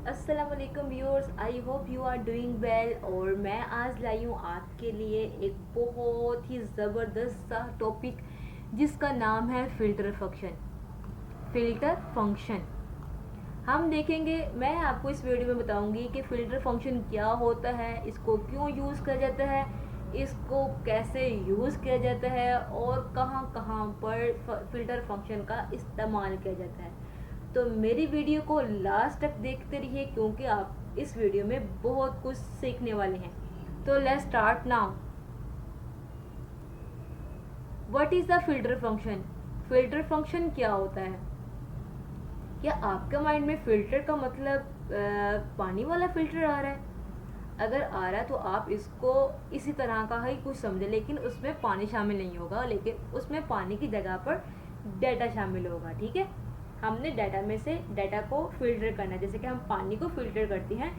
अस्सलाम वालेकुम viewers, I hope you are doing well. और मैं आज लाई हूँ आपके लिए एक बहुत ही ज़बरदस्त सा टॉपिक जिसका नाम है फ़िल्टर फंक्शन। फ़िल्टर फंक्शन हम देखेंगे। मैं आपको इस वीडियो में बताऊंगी कि फ़िल्टर फंक्शन क्या होता है, इसको क्यों यूज़ किया जाता है, इसको कैसे यूज़ किया जाता है और कहाँ कहाँ पर फ़िल्टर फंक्शन का इस्तेमाल किया जाता है। तो मेरी वीडियो को लास्ट तक देखते रहिए क्योंकि आप इस वीडियो में बहुत कुछ सीखने वाले हैं। तो let's start now. What is the filter function? Filter function क्या होता है? क्या आपके माइंड में फ़िल्टर का मतलब पानी वाला फ़िल्टर आ रहा है? अगर आ रहा है तो आप इसको इसी तरह का ही कुछ समझे, लेकिन उसमें पानी शामिल नहीं होगा, लेकिन उसमें पानी की जगह पर डाटा शामिल होगा। ठीक है, हमने डाटा में से डाटा को फिल्टर करना है, जैसे कि हम पानी को फिल्टर करते हैं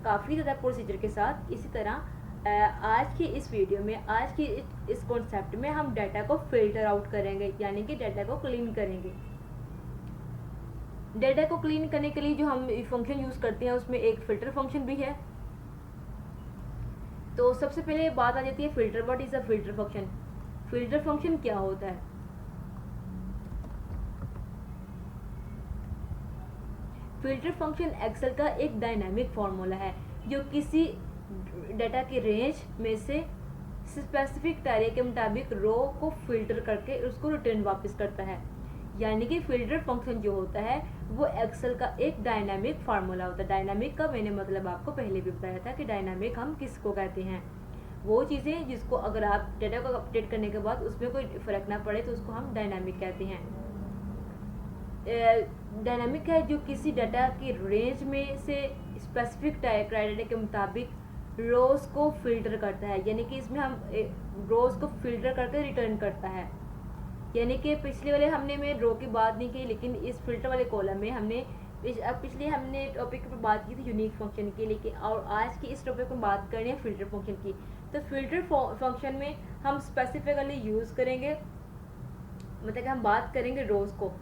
काफ़ी ज़्यादा प्रोसीजर के साथ। इसी तरह आज की इस वीडियो में, आज की इस कॉन्सेप्ट में हम डाटा को फिल्टर आउट करेंगे, यानी कि डाटा को क्लीन करेंगे। डाटा को क्लीन करने के लिए जो हम फंक्शन यूज़ करते हैं उसमें एक फ़िल्टर फंक्शन भी है। तो सबसे पहले बात आ जाती है filter. What is a filter function? Filter function क्या होता है? फ़िल्टर फंक्शन एक्सेल का एक डायनामिक फार्मूला है जो किसी डाटा की रेंज में से स्पेसिफिक टारे के मुताबिक रो को फिल्टर करके उसको रिटर्न वापस करता है। यानी कि फ़िल्टर फंक्शन जो होता है वो एक्सेल का एक डायनामिक फार्मूला होता है। डायनामिक का मैंने मतलब आपको पहले भी बताया था कि डायनामिक हम किसको कहते हैं। वो चीज़ें जिसको अगर आप डाटा को अपडेट करने के बाद उसमें कोई फ़र्क ना पड़े तो उसको हम डायनामिक कहते हैं। डायनामिक है जो किसी डाटा की रेंज में से स्पेसिफिक क्राइटेरिया के मुताबिक रोज को फिल्टर करता है, यानी कि इसमें हम रोज को फिल्टर करके रिटर्न करता है। यानी कि पिछले वाले हमने में रो की बात नहीं की, लेकिन इस फिल्टर वाले कॉलम में हमने पिछले हमने टॉपिक पर बात की थी यूनिक फंक्शन की, लेकिन और आज की इस टॉपिक पर बात करनी है फिल्टर फंक्शन की। तो फिल्टर फंक्शन में हम स्पेसिफिकली यूज़ करेंगे, मतलब कि हम बात करेंगे रोज को।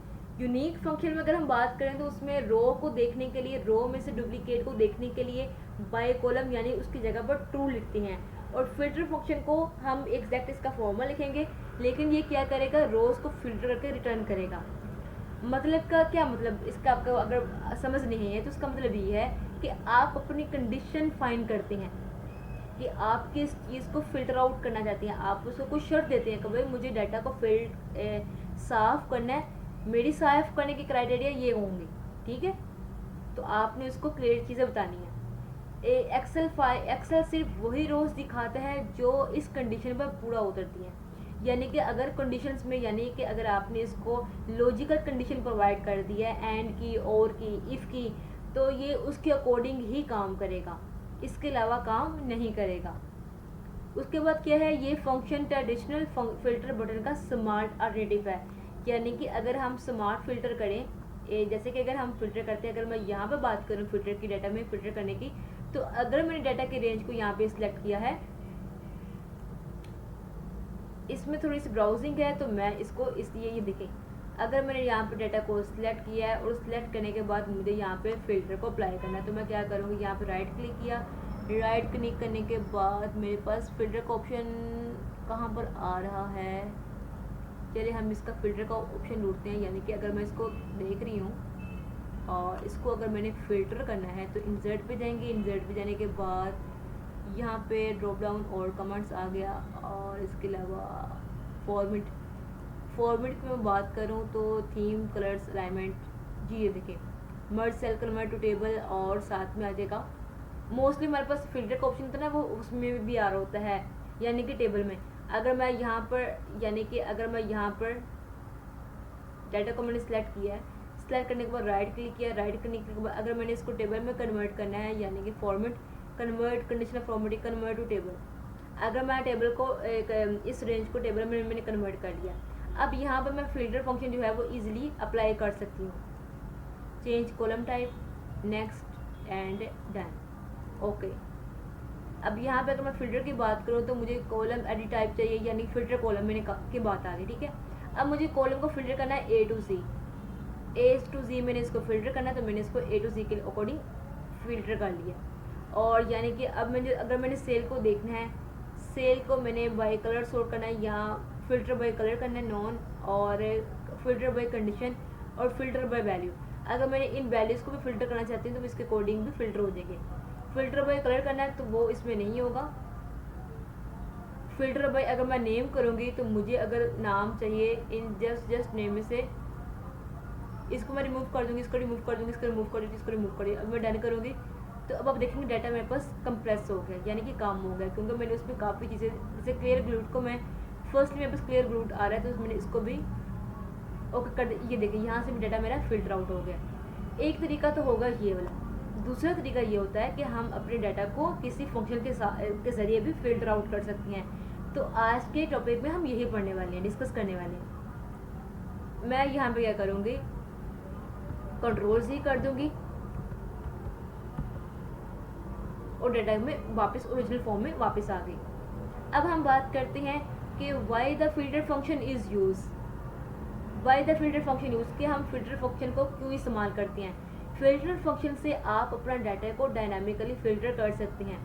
यूनिक फंक्शन में अगर हम बात करें तो उसमें रो को देखने के लिए, रो में से डुप्लीकेट को देखने के लिए बाय कॉलम यानी उसकी जगह पर ट्रू लिखते हैं। और फिल्टर फंक्शन को हम एग्जैक्ट इसका फॉर्मूला लिखेंगे, लेकिन ये क्या करेगा, रोज को फिल्टर करके रिटर्न करेगा। मतलब का क्या मतलब, इसका आपको अगर समझ नहीं है तो उसका मतलब ये है कि आप अपनी कंडीशन फाइंड करते हैं कि आप किस चीज़ को फिल्टर आउट करना चाहते हैं। आप उसको कुछ शर्त देते हैं कि भाई मुझे डाटा को साफ़ करना है, मेरी साफ़ करने के क्राइटेरिया ये होंगे। ठीक है, तो आपने उसको क्लियर चीज़ें बतानी है। एक्सेल सिर्फ वही रोज दिखाता है जो इस कंडीशन पर पूरा उतरती हैं। यानी कि अगर कंडीशंस में, यानी कि अगर आपने इसको लॉजिकल कंडीशन प्रोवाइड कर दी है एंड की, और की, इफ़ की, तो ये उसके अकॉर्डिंग ही काम करेगा, इसके अलावा काम नहीं करेगा। उसके बाद क्या है, ये फंक्शन ट्रेडिशनल फिल्टर बटन का स्मार्ट अल्टरनेटिव है। यानी कि अगर हम स्मार्ट फिल्टर करें, जैसे कि अगर हम फिल्टर करते हैं, अगर मैं यहाँ पे बात करूँ फिल्टर की, डाटा में फिल्टर करने की, तो अगर मैंने डाटा की रेंज को यहाँ पे सिलेक्ट किया है, इसमें थोड़ी सी ब्राउजिंग है तो मैं इसको इसलिए ये देखें, अगर मैंने यहाँ पे डाटा को सिलेक्ट किया है और सिलेक्ट करने के बाद मुझे यहाँ पे फिल्टर को अप्लाई करना है, तो मैं क्या करूँगी, यहाँ पे राइट क्लिक किया। राइट क्लिक करने के बाद मेरे पास फिल्टर का ऑप्शन कहाँ पर आ रहा है, चलिए हम इसका फिल्टर का ऑप्शन ढूंढते हैं। यानी कि अगर मैं इसको देख रही हूँ और इसको अगर मैंने फ़िल्टर करना है तो इंसर्ट पे जाएंगे। इंसर्ट पे जाने के बाद यहाँ पे ड्रॉप डाउन और कमेंट्स आ गया, और इसके अलावा फॉर्मेट की मैं बात करूँ तो थीम, कलर्स, अलाइनमेंट, जी ये देखिए merge cell, convert to table, और साथ में आ जाएगा मोस्टली हमारे पास फिल्टर का ऑप्शन था ना, वो उसमें भी आ रहा होता है, यानी कि टेबल में। अगर मैं यहाँ पर, यानी कि अगर मैं यहाँ पर डाटा को मैंने सेलेक्ट किया है, सेलेक्ट करने के बाद राइट क्लिक किया। राइट क्लिक के बाद अगर मैंने इसको टेबल में कन्वर्ट करना है, यानी कि format, convert, conditional formatting, convert to table. अगर मैं टेबल को इस रेंज को टेबल में मैंने कन्वर्ट कर लिया, अब यहाँ पर मैं फिल्टर फंक्शन जो है वो इजीली अप्लाई कर सकती हूँ। Change column type, next and done, okay. अब यहाँ पे अगर मैं फिल्टर की बात करूँ तो मुझे कॉलम एडिट टाइप चाहिए, यानी फिल्टर कॉलम मैंने की बात आ गई। ठीक है, अब मुझे कॉलम को फिल्टर करना है A to C। A to G मैंने इसको फ़िल्टर करना है, तो मैंने इसको ए टू जी के अकॉर्डिंग फ़िल्टर कर लिया। और यानी कि अब मैंने अगर मैंने सेल को देखना है, सेल को मैंने बाय कलर सॉर्ट करना है या फ़िल्टर बाय कलर करना है नॉन, और फ़िल्टर बाय कंडीशन और फ़िल्टर बाय वैल्यू। अगर मैंने इन वैल्यूज़ को भी फ़िल्टर करना चाहती हूँ तो इसके अकॉर्डिंग भी फ़िल्टर हो जाएंगे। फ़िल्टर बाय कलर करना है तो वो इसमें नहीं होगा। फ़िल्टर बाय अगर मैं नेम करूँगी तो मुझे अगर नाम चाहिए इन जस्ट नेम में से इसको मैं रिमूव कर दूँगी, इसको रिमूव कर दूँगी, इसको रिमूव कर दूँगी, इसको रिमूव कर दूँगी। अब मैं डन करूँगी तो अब आप देखेंगे डाटा मेरे पास कंप्रेस हो गया, यानी कि काम हो गया, क्योंकि मैंने उसमें काफ़ी चीज़ें, जैसे क्लियर ग्लूट को मैं फर्स्टली मेरे पास क्लियर ग्लूट आ रहा है तो मैंने इसको भी ओके कर, ये देखिए यहाँ से भी डाटा मेरा फिल्टर आउट हो गया। एक तरीका तो होगा ये वाला। दूसरा तरीका ये होता है कि हम अपने डाटा को किसी फंक्शन के ज़रिए भी फिल्टर आउट कर सकते हैं। तो आज के टॉपिक में हम यही पढ़ने वाले हैं, डिस्कस करने वाले हैं। मैं यहाँ पे क्या करूँगी, कंट्रोल-C कर दूँगी और डाटा में वापस ओरिजिनल फॉर्म में वापस आ गई। अब हम बात करते हैं कि why the filter function is use. Why the filter function use कि हम फिल्टर फंक्शन को क्यों इस्तेमाल करते हैं। फिल्टर फंक्शन से आप अपना डाटा को डायनामिकली फ़िल्टर कर सकते हैं,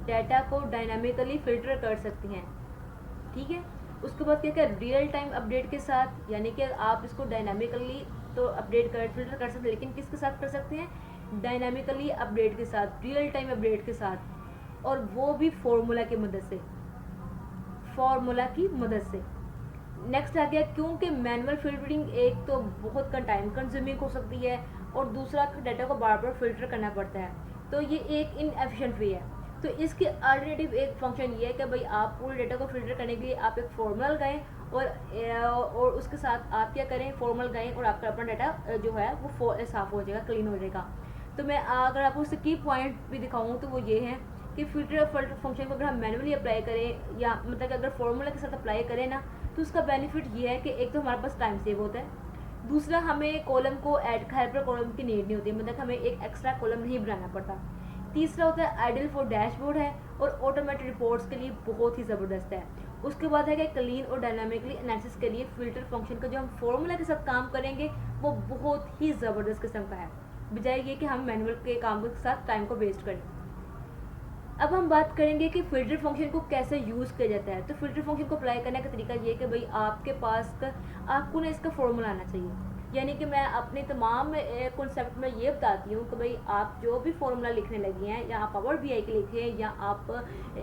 डाटा को डायनामिकली फ़िल्टर कर सकते हैं, ठीक है। उसके बाद क्या क्या रियल टाइम अपडेट के साथ, यानी कि आप इसको डायनामिकली तो अपडेट कर फिल्टर कर सकते हैं, लेकिन किसके साथ कर सकते हैं, डायनामिकली अपडेट के साथ, रियल टाइम अपडेट के साथ, और वो भी फार्मूला की मदद से, फार्मूला की मदद से। नेक्स्ट आ गया, क्योंकि मैनुअल फिल्टरिंग एक तो बहुत टाइम कंज्यूमिंग हो सकती है और दूसरा डाटा को बार बार फिल्टर करना पड़ता है, तो ये एक इनएफिशिएंट वे है। तो इसके अल्टरनेटिव एक फंक्शन ये है कि भाई आप पूरे डाटा को फिल्टर करने के लिए आप एक फॉर्मूला लगाएं और उसके साथ आप क्या करें, फॉर्मूला लगाएं और आपका अपना डाटा जो है वो साफ़ हो जाएगा, क्लीन हो जाएगा। तो मैं अगर आपको उससे की पॉइंट भी दिखाऊँ तो वो ये है कि फिल्टर फंक्शन को अगर हम मैनुअली अप्लाई करें या मतलब अगर फॉर्मूला के साथ अप्लाई करें ना, तो उसका बेनिफिट ये है कि एक तो हमारे पास टाइम सेव होता है, दूसरा हमें कॉलम को ऐड हेल्पर कॉलम की नीड नहीं होती, मतलब हमें एक एक्स्ट्रा कॉलम नहीं बनाना पड़ता। तीसरा होता है आइडियल फॉर डैशबोर्ड है और ऑटोमेटेड रिपोर्ट्स के लिए बहुत ही ज़बरदस्त है। उसके बाद है कि क्लीन और डायनामिकली एनालिसिस के लिए फिल्टर फंक्शन का जो हम फॉर्मूला के साथ काम करेंगे वो बहुत ही ज़बरदस्त किस्म का है, बजाय ये कि हम मैनुअल के काम के साथ टाइम को वेस्ट करें। अब हम बात करेंगे कि फ़िल्टर फंक्शन को कैसे यूज़ किया जाता है। तो फ़िल्टर फंक्शन को अप्लाई करने का तरीका ये है कि भाई आपके पास आपको ना इसका फॉर्मूला आना चाहिए, यानी कि मैं अपने तमाम कॉन्सेप्ट में ये बताती हूँ कि भाई आप जो भी फॉर्मूला लिखने लगे हैं या आप पावर BI के लिखें या आप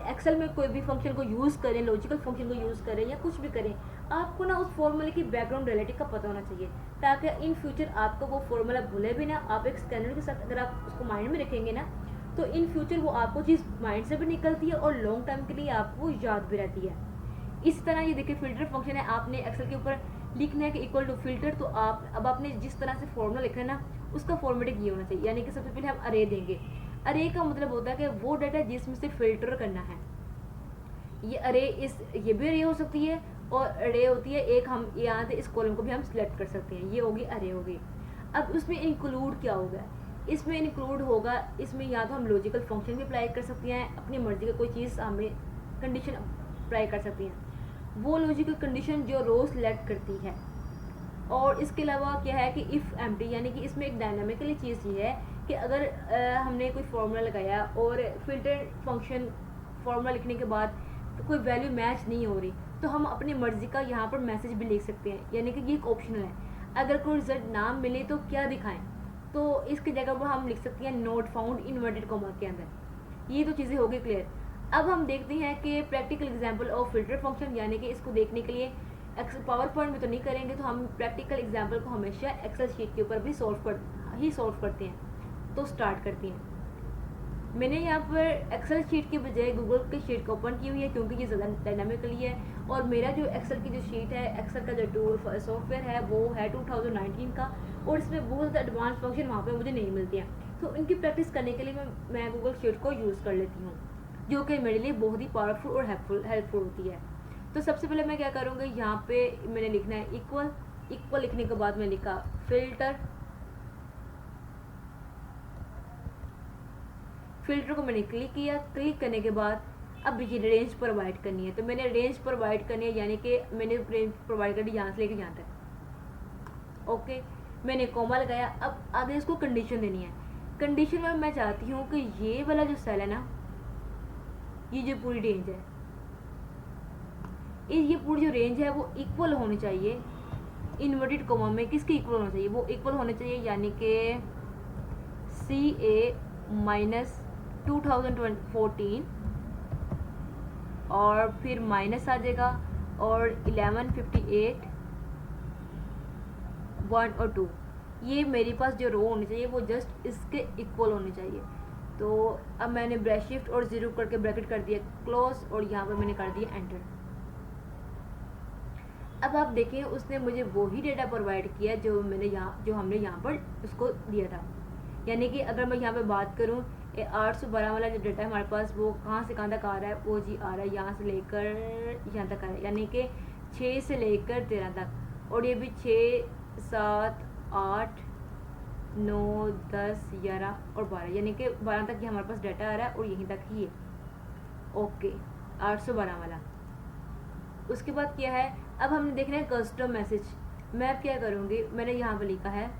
एक्सेल में कोई भी फंक्शन को यूज़ करें, लॉजिकल फंक्शन को यूज़ करें या कुछ भी करें, आपको ना उस फॉर्मूले की बैकग्राउंड रियलिटी का पता होना चाहिए, ताकि इन फ्यूचर आपको वो फॉर्मूला भूले भी ना। आप एक स्कैनर के साथ अगर आप उसको माइंड में रखेंगे ना, तो इन फ्यूचर वो आपको चीज़ माइंड से भी निकलती है और लॉन्ग टाइम के लिए आपको याद भी रहती है। इस तरह ये देखिए फिल्टर फंक्शन है, आपने एक्सेल के ऊपर लिखना है कि इक्वल टू फिल्टर, तो आप अब आपने जिस तरह से फॉर्मूला लिखना है ना उसका फॉर्मेटिंग ये होना चाहिए, यानी कि सबसे पहले हम अरे देंगे। अरे का मतलब होता है कि वो डाटा जिसमें से फिल्टर करना है। ये अरे ये भी अरे हो सकती है और अरे होती है एक, हम यहाँ से इस कॉलम को भी हम सिलेक्ट कर सकते हैं, ये होगी अरे होगी। अब उसमें इंक्लूड क्या होगा, इसमें इंक्लूड होगा, इसमें या तो हम लॉजिकल फंक्शन भी अप्लाई कर सकते हैं, अपनी मर्जी का कोई चीज़ हमें कंडीशन अप्लाई कर सकते हैं, वो लॉजिकल कंडीशन जो रो सिलेक्ट करती है। और इसके अलावा क्या है कि इफ़ एम्प्टी, यानी कि इसमें एक डायनामिकली चीज़ ये है कि अगर हमने कोई फार्मूला लगाया और फिल्टर फंक्शन फार्मूला लिखने के बाद तो कोई वैल्यू मैच नहीं हो रही, तो हम अपनी मर्ज़ी का यहाँ पर मैसेज भी लिख सकते हैं, यानी कि ये एक ऑप्शनल है। अगर कोई रिजल्ट ना मिले तो क्या दिखाएं, तो इसकी जगह पर हम लिख सकते हैं नोट फाउंड इन्वर्टेड कॉमा के अंदर। ये तो चीज़ें हो गई क्लियर। अब हम देखते हैं कि practical example of filter function, यानी कि इसको देखने के लिए एक्सेल पावर पॉइंट में तो नहीं करेंगे, तो हम प्रैक्टिकल एग्जांपल को हमेशा एक्सेल शीट के ऊपर भी सॉल्व करते हैं। तो स्टार्ट करते हैं। मैंने यहाँ पर एक्सेल शीट के बजाय गूगल की शीट को ओपन की हुई है, क्योंकि ये ज़्यादा डायनामिकली है और मेरा जो एक्सेल की जो शीट है, एक्सेल का जो टूल सॉफ्टवेयर है वो है 2019 का, और इसमें बहुत ज़्यादा एडवांस फंक्शन वहाँ पे मुझे नहीं मिलती हैं। तो इनकी प्रैक्टिस करने के लिए मैं गूगल शीट को यूज़ कर लेती हूँ, जो कि मेरे लिए बहुत ही पावरफुल और हेल्पफुल होती है। तो सबसे पहले मैं क्या करूँगी, यहाँ पे मैंने लिखना है इक्वल लिखने के बाद मैं लिखा फिल्टर को मैंने क्लिक किया। क्लिक करने के बाद अब ये रेंज प्रोवाइड करनी है, तो मैंने रेंज प्रोवाइड करनी है, यानी कि मैंने रेंज प्रोवाइड करनी यहाँ से लेकर यहाँ तक। ओके, मैंने कॉमा लगाया। अब आगे इसको कंडीशन देनी है। कंडीशन में मैं चाहती हूँ कि ये वाला जो सेल है ना, ये जो पूरी रेंज है, ये पूरी जो रेंज है वो इक्वल होनी चाहिए इन्वर्टेड कॉमा में। किसके इक्वल होना चाहिए? वो इक्वल होने चाहिए यानी कि CA माइनस 2014 और फिर माइनस आ जाएगा और 1158 1 और 2। ये मेरे पास जो रो होनी चाहिए वो जस्ट इसके इक्वल होनी चाहिए। तो अब मैंने ब्रैकेट शिफ्ट और 0 करके ब्रैकेट कर दिया क्लोज और यहाँ पर मैंने कर दिया एंटर। अब आप देखें उसने मुझे वही डेटा प्रोवाइड किया जो हमने यहाँ पर उसको दिया था। यानी कि अगर मैं यहाँ पे बात करूँ 812 वाला जो डेटा है हमारे पास वो कहाँ से कहाँ तक आ रहा है, वो जी आ रहा है यहाँ से लेकर यहाँ तक आ रहा है, यानी कि 6 से लेकर 13 तक। और ये भी 6, 7, 8, 9, 10, 11 और 12, यानी कि 12 तक ही हमारे पास डाटा आ रहा है और यहीं तक ही है। ओके, 812 वाला। उसके बाद क्या है, अब हमने देखना है कस्टम मैसेज। मैं अब क्या करूँगी, मैंने यहाँ पर लिखा है,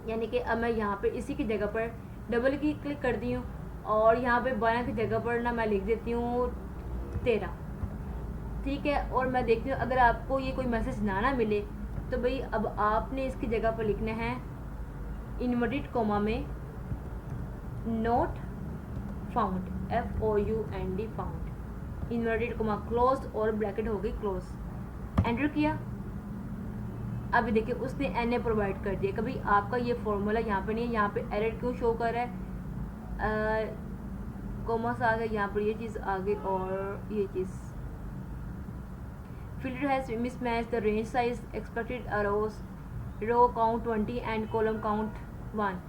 यानी कि अब मैं यहाँ पे इसी की जगह पर डबल की क्लिक कर दी हूँ और यहाँ पे 12 की जगह पर ना मैं लिख देती हूँ 13। ठीक है, और मैं देखती हूँ अगर आपको ये कोई मैसेज ना मिले तो भाई अब आपने इसकी जगह पर लिखना है इन्वर्टेड कॉमा में not found, FOUND found, inverted comma close और ब्रैकेट हो गई क्लोज। एंटर किया। अभी देखिए उसने NA प्रोवाइड कर दिया। कभी आपका ये फॉर्मूला यहाँ पे नहीं है, यहाँ पे एरर क्यों शो कर रहा है, कोमा से आ गया, यहाँ पर ये चीज़ आ गई और ये चीज़ filter has mismatched the range size expected rows row count 20 and column count 1,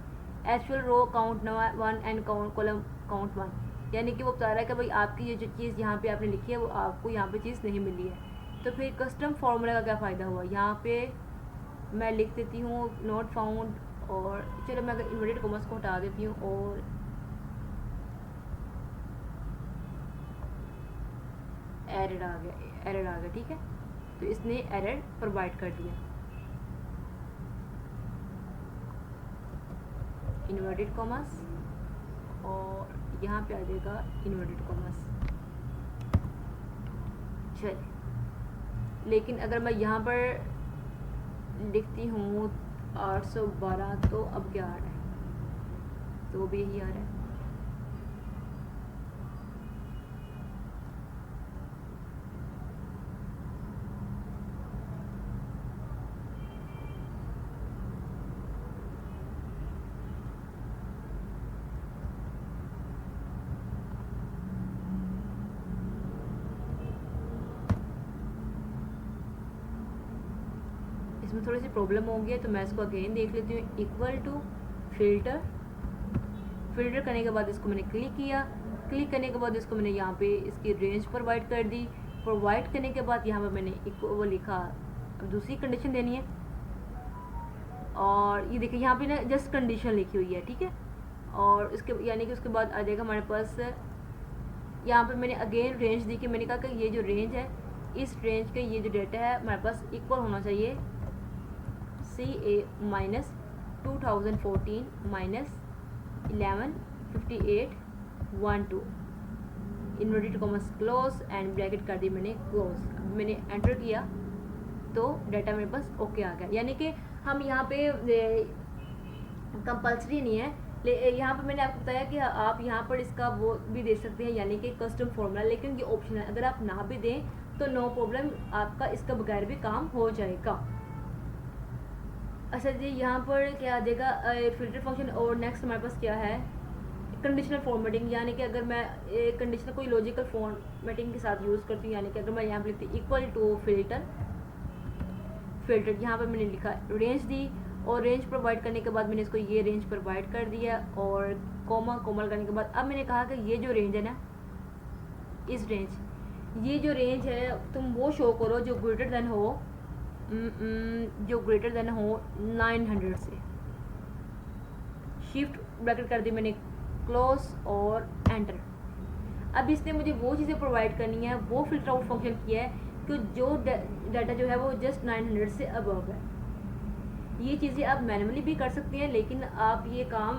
actual row count 1 and column count 1। यानी कि वो बता रहा है कि भाई आपकी ये जो चीज़ यहाँ पे आपने लिखी है वो आपको यहाँ पे चीज़ नहीं मिली है। तो फिर कस्टम फार्मूला का क्या फ़ायदा हुआ, यहाँ पे मैं लिख देती हूँ नॉट फाउंड और चलो मैं अगर इन्वर्टेड कॉमर्स को हटा देती हूँ और एरर आ गया। ठीक है, तो इसने एरर प्रोवाइड कर दिया। इन्वर्टेड कॉमर्स और यहाँ पे आ जाएगा इन्वर्टेड कॉमर्स। चलिए, लेकिन अगर मैं यहाँ पर लिखती हूँ 812 तो अब क्या आ रहा है, तो वो भी यही आ रहा है। इसमें थोड़ी सी प्रॉब्लम हो गई है तो मैं इसको अगेन देख लेती हूँ। इक्वल टू फिल्टर करने के बाद इसको मैंने क्लिक किया। क्लिक करने के बाद इसको मैंने यहाँ पे इसकी रेंज प्रोवाइड कर दी। प्रोवाइड करने के बाद यहाँ पे मैंने वो लिखा, अब दूसरी कंडीशन देनी है और ये देखिए यहाँ पे ना जस्ट कंडीशन लिखी हुई है। ठीक है, और इसके यानी कि उसके बाद आ जाएगा हमारे पास, यहाँ पे मैंने अगेन रेंज दी कि मैंने कहा कि ये जो रेंज है इस रेंज के ये जो डेटा है हमारे पास इक्वल होना चाहिए CA minus 2014 minus 1158 12 inverted commas close and bracket कर दी मैंने क्लोज। मैंने एंटर किया तो डाटा मेरे पास ओके आ गया। यानी कि हम यहाँ पे कंपल्सरी नहीं है, यहाँ पे मैंने आपको बताया कि आप यहाँ पर इसका वो भी दे सकते हैं यानी कि कस्टम फॉर्मूला, लेकिन ये ऑप्शन है। अगर आप ना भी दें तो नो प्रॉब्लम, आपका इसका बगैर भी काम हो जाएगा। अच्छा जी, यहाँ पर क्या आ जाएगा फिल्टर फंक्शन और नेक्स्ट हमारे पास क्या है कंडीशनल फॉर्मेटिंग। यानी कि अगर मैं कंडीशनल कोई लॉजिकल फॉर्मेटिंग के साथ यूज़ करती हूँ, यानी कि अगर मैं यहाँ पर लिखती हूँ इक्वल टू फिल्टर यहाँ पर मैंने लिखा रेंज दी और रेंज प्रोवाइड करने के बाद मैंने इसको ये रेंज प्रोवाइड कर दिया और कोमा करने के बाद अब मैंने कहा कि ये जो रेंज है ना, इस रेंज ये जो रेंज है तुम वो शो करो जो ग्रेटर देन हो 900 से। शिफ्ट ब्रैकेट कर दी मैंने क्लोज और एंटर। अब इसने मुझे वो चीज़ें प्रोवाइड करनी है, वो फिल्टर आउट फंक्शन किया है कि जो डाटा जो है वो जस्ट 900 से अबव है। ये चीज़ें आप मैनुअली भी कर सकती हैं, लेकिन आप ये काम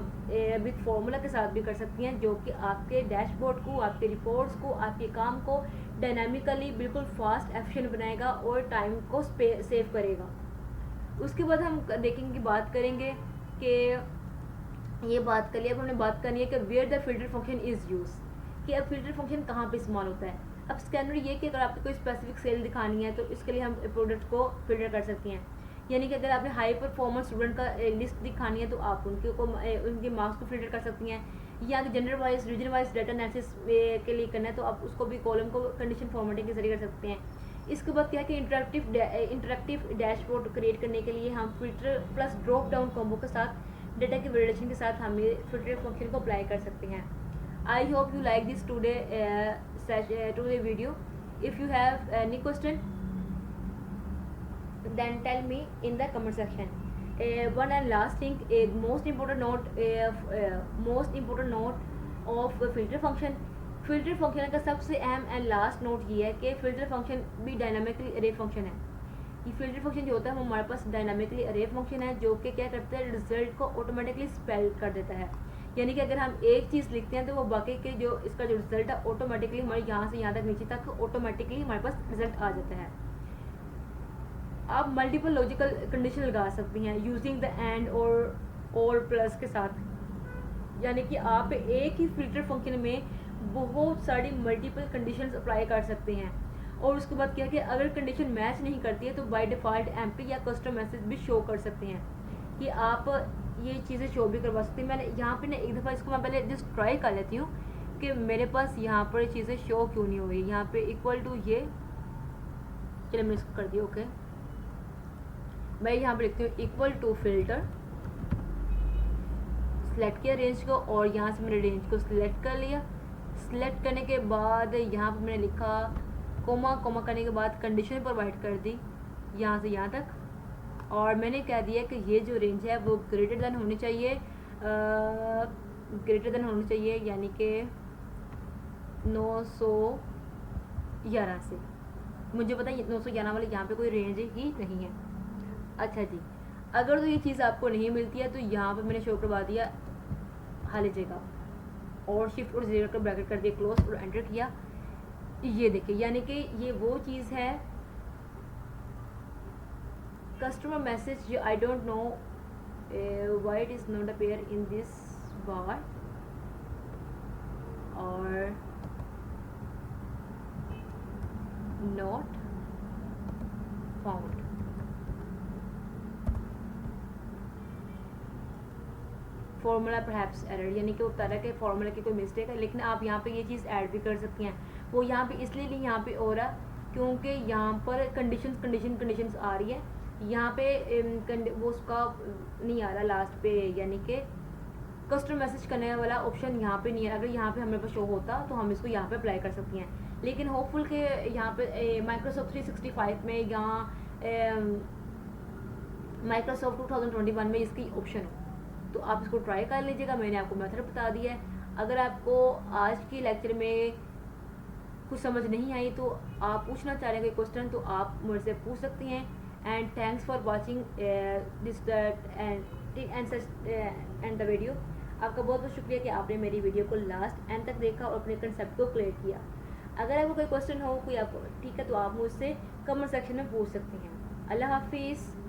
विद फॉर्मूला के साथ भी कर सकती हैं, जो कि आपके डैशबोर्ड को, आपके रिपोर्ट्स को, आपके काम को डायनामिकली बिल्कुल फास्ट एफिशिएंट बनाएगा और टाइम को सेव करेगा। उसके बाद हम देखेंगे, बात करेंगे कि ये बात कर लिया, अब हमने बात करनी है कि where the filter function is use, कि अब फिल्टर फंक्शन कहाँ पे इस्तेमाल होता है। अब स्कैनर ये कि अगर आपको कोई स्पेसिफिक सेल दिखानी है तो इसके लिए हम प्रोडक्ट को फिल्टर कर सकते हैं। यानी कि अगर आपने हाई परफॉर्मेंस स्टूडेंट का लिस्ट दिखानी है तो आप उनके मार्क्स को फिल्टर कर सकती हैं, या gender wise, region wise data analysis के लिए करना है तो आप उसको भी कॉलम को कंडीशन फॉर्मेटिंग के जरिए कर सकते हैं। इसके बाद क्या है कि इंटरेक्टिव डैशबोर्ड क्रिएट करने के लिए हम filter plus drop down combo के साथ डेटा के वैलिडेशन के साथ हम ये फिल्टर फंक्शन को अप्लाई कर सकते हैं। आई hope you like this today video. If you have any question then tell me in the comment section. One and last thing, most important note of filter function. Filter function का सबसे अहम and last note ये है कि filter function भी dynamically अरे function है। ये फिल्टर फंक्शन जो होता है वो हमारे पास डायनामिकली अरे फंक्शन है, जो कि क्या करता है, रिजल्ट को ऑटोमेटिकली स्पेल कर देता है। यानी कि अगर हम एक चीज़ लिखते हैं तो वो बाकी के जो इसका जो रिजल्ट है ऑटोमेटिकली हमारे यहाँ से यहाँ तक नीचे तक ऑटोमेटिकली हमारे पास रिजल्ट आ जाता है। आप मल्टीपल लॉजिकल कंडीशन लगा सकती हैं यूजिंग द एंड और प्लस के साथ। यानी कि आप एक ही फिल्टर फंक्शन में बहुत सारी मल्टीपल कंडीशंस अप्लाई कर सकते हैं। और उसके बाद क्या कि अगर कंडीशन मैच नहीं करती है तो बाय डिफ़ॉल्ट एम्प्टी या कस्टम मैसेज भी शो कर सकते हैं कि आप ये चीज़ें शो भी करवा सकते हैं। मैंने यहाँ पे ना एक दफ़ा इसको मैं पहले जस्ट ट्राई कर लेती हूँ कि मेरे पास यहाँ पर चीज़ें शो क्यों नहीं हो रही। यहाँ पे इक्वल टू ये, चलिए मैंने इसको कर दिया ओके। मैं यहाँ पर लिखती हूँ इक्वल टू फिल्टर, सिलेक्ट किया रेंज को और यहाँ से मैंने रेंज को सिलेक्ट कर लिया। सिलेक्ट करने के बाद यहाँ पर मैंने लिखा कोमा करने के बाद कंडीशन प्रोवाइड कर दी यहाँ से यहाँ तक, और मैंने कह दिया कि ये जो रेंज है वो ग्रेटर देन होनी चाहिए, यानी कि 911 से। मुझे पता है 911 वाले यहाँ पे कोई रेंज ही नहीं है। अच्छा जी, अगर तो ये चीज़ आपको नहीं मिलती है तो यहाँ पे मैंने शो करवा दिया खाली जगह और शिफ्ट और 0 का ब्रैकेट कर दिया क्लोज और एंटर किया। ये देखिए, यानी कि ये वो चीज़ है customer message, I don't know why it is not appear in this bar और not found. Formula perhaps error, यानी कि वो तरह के फॉर्मूला की कोई मिस्टेक है, लेकिन आप यहाँ पे ये चीज़ ऐड भी कर सकती हैं। वो यहाँ पे इसलिए नहीं यहाँ पे हो रहा क्योंकि यहाँ पर कंडीशंस आ रही है, यहाँ पे वो उसका नहीं आ रहा लास्ट पे, यानी कि कस्टमर मैसेज करने वाला ऑप्शन यहाँ पे नहीं है। अगर यहाँ पे हमारे पास शो होता तो हम इसको यहाँ पे अप्लाई कर सकती हैं, लेकिन होपफुल के यहाँ पे माइक्रोसॉफ्ट 365 में या माइक्रोसॉफ्ट 2021 में इसकी ऑप्शन है, तो आप इसको ट्राई कर लीजिएगा। मैंने आपको मेथड बता दिया है। अगर आपको आज की लेक्चर में कुछ समझ नहीं आई तो आप पूछना चाह रहे हैं कोई क्वेश्चन तो आप मुझसे पूछ सकती हैं। And thanks for watching this and the video. आपका बहुत बहुत शुक्रिया कि आपने मेरी वीडियो को लास्ट एंड तक देखा और अपने कंसेप्ट को क्लियर किया। अगर आपको कोई क्वेश्चन हो, कोई आपको ठीक है, तो आप मुझसे कमेंट सेक्शन में पूछ सकती हैं। अल्लाह हाफिज़।